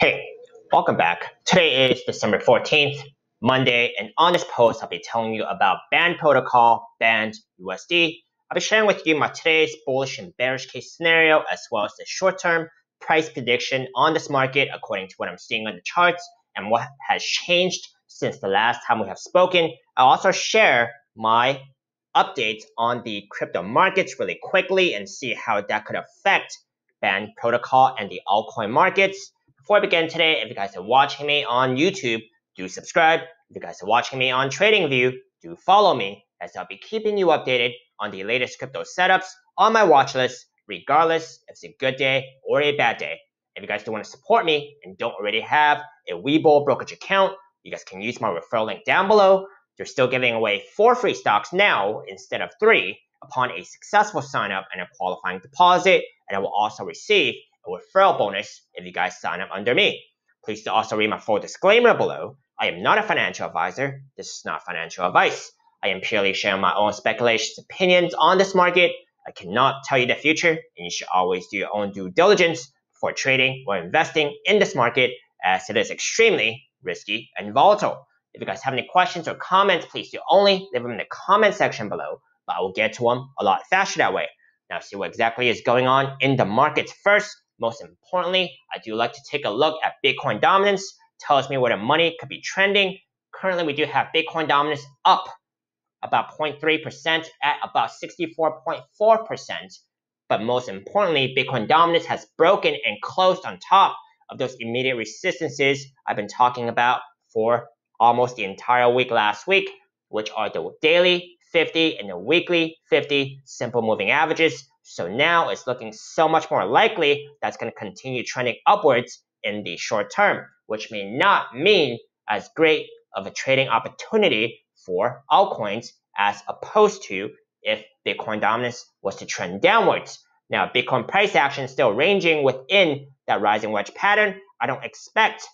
Hey, welcome back. Today is December 14th, Monday, and on this post, I'll be telling you about BAND protocol, BANDUSD. I'll be sharing with you my today's bullish and bearish case scenario, as well as the short-term price prediction on this market according to what I'm seeing on the charts and what has changed since the last time we have spoken. I'll also share my updates on the crypto markets really quickly and see how that could affect BAND protocol and the altcoin markets. Before I begin today, if you guys are watching me on YouTube, do subscribe. If you guys are watching me on TradingView, do follow me, as I'll be keeping you updated on the latest crypto setups on my watch list, regardless if it's a good day or a bad day. If you guys do want to support me and don't already have a Webull brokerage account, you guys can use my referral link down below. They're still giving away 4 free stocks now instead of 3 upon a successful sign up and a qualifying deposit, and I will also receive a referral bonus if you guys sign up under me. Please also read my full disclaimer below. I am not a financial advisor. This is not financial advice. I am purely sharing my own speculations, opinions on this market. I cannot tell you the future, and you should always do your own due diligence before trading or investing in this market, as it is extremely risky and volatile. If you guys have any questions or comments, please do only leave them in the comment section below, but I will get to them a lot faster that way. Now, see what exactly is going on in the markets first. Most importantly, I do like to take a look at Bitcoin dominance. Tells me where the money could be trending. Currently, we do have Bitcoin dominance up about 0.3% at about 64.4%. But most importantly, Bitcoin dominance has broken and closed on top of those immediate resistances I've been talking about for almost the entire week last week, which are the daily 50 and the weekly 50 simple moving averages. So now it's looking so much more likely that's going to continue trending upwards in the short term, which may not mean as great of a trading opportunity for altcoins as opposed to if Bitcoin dominance was to trend downwards. Now, Bitcoin price action is still ranging within that rising wedge pattern. I don't expect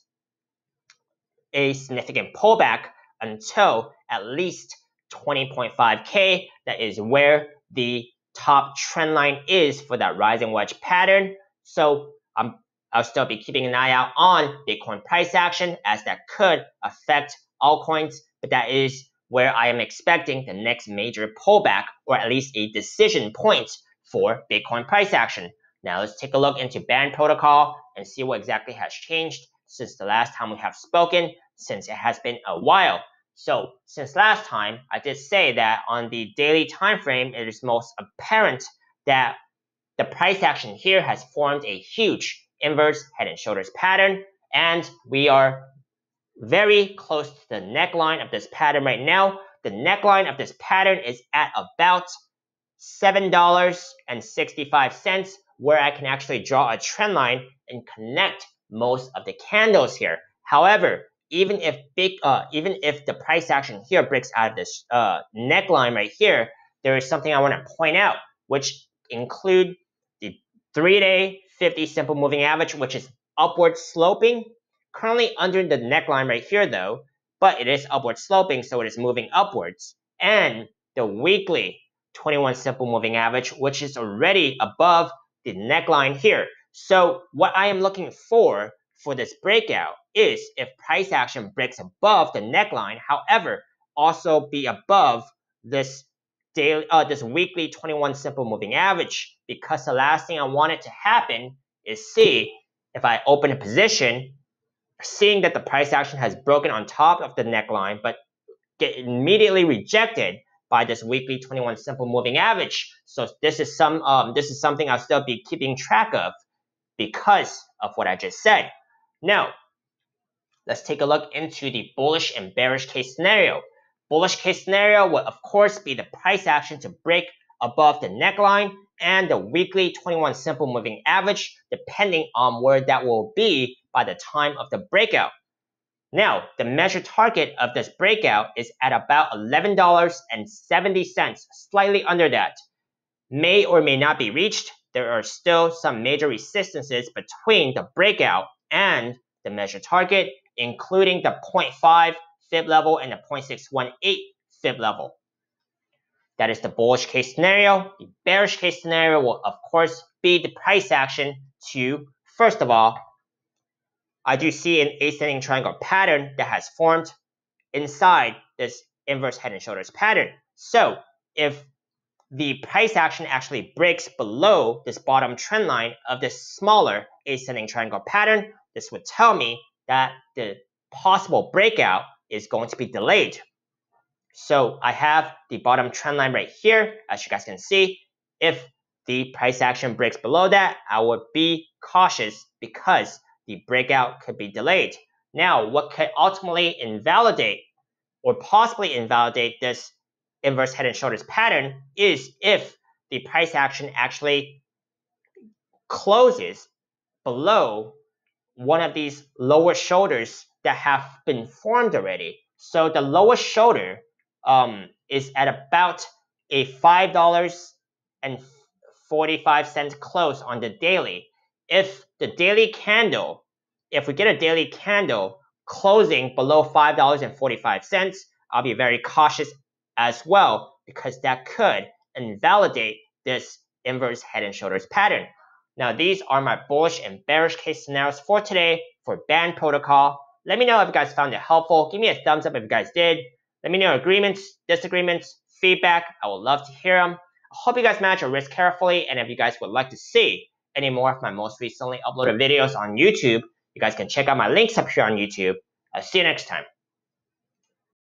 a significant pullback until at least 20.5K. That is where the top trend line is for that rising wedge pattern. So I'll still be keeping an eye out on Bitcoin price action, as that could affect altcoins, but that is where I am expecting the next major pullback, or at least a decision point for Bitcoin price action. Now let's take a look into BAND protocol and see what exactly has changed since the last time we have spoken, since it has been a while. So since last time, I did say that on the daily time frame, it is most apparent that the price action here has formed a huge inverse head and shoulders pattern, and we are very close to the neckline of this pattern right now. The neckline of this pattern is at about $7.65, where I can actually draw a trend line and connect most of the candles here. However, even if the price action here breaks out of this neckline right here, there is something I want to point out, which include the 3-day 50 simple moving average, which is upward sloping, currently under the neckline right here though, but it is upward sloping, so it is moving upwards, and the weekly 21 simple moving average, which is already above the neckline here. So what I am looking for this breakout is if price action breaks above the neckline, however, also be above this daily, this weekly 21 simple moving average, because the last thing I want it to happen is see if I open a position, seeing that the price action has broken on top of the neckline, but get immediately rejected by this weekly 21 simple moving average. So this is something I'll still be keeping track of because of what I just said. Now, let's take a look into the bullish and bearish case scenario. Bullish case scenario will of course be the price action to break above the neckline and the weekly 21 simple moving average, depending on where that will be by the time of the breakout. Now, the measured target of this breakout is at about $11.70, slightly under that. May or may not be reached. There are still some major resistances between the breakout and the measured target, including the 0.5 fib level and the 0.618 fib level. That is the bullish case scenario. The bearish case scenario will, of course, be the price action to, first of all, I do see an ascending triangle pattern that has formed inside this inverse head and shoulders pattern. So if the price action actually breaks below this bottom trend line of this smaller ascending triangle pattern, this would tell me that the possible breakout is going to be delayed. So I have the bottom trend line right here, as you guys can see. If the price action breaks below that, I would be cautious because the breakout could be delayed. Now, what could ultimately invalidate or possibly invalidate this inverse head and shoulders pattern is if the price action actually closes below one of these lower shoulders that have been formed already. So the lowest shoulder is at about a $5.45 close on the daily. If the daily candle, if we get a daily candle closing below $5.45, I'll be very cautious as well because that could invalidate this inverse head and shoulders pattern. Now, these are my bullish and bearish case scenarios for today for BAND protocol. Let me know if you guys found it helpful. Give me a thumbs up if you guys did. Let me know agreements, disagreements, feedback. I would love to hear them. I hope you guys manage your risk carefully, and if you guys would like to see any more of my most recently uploaded videos on YouTube, you guys can check out my links up here on YouTube. I'll see you next time.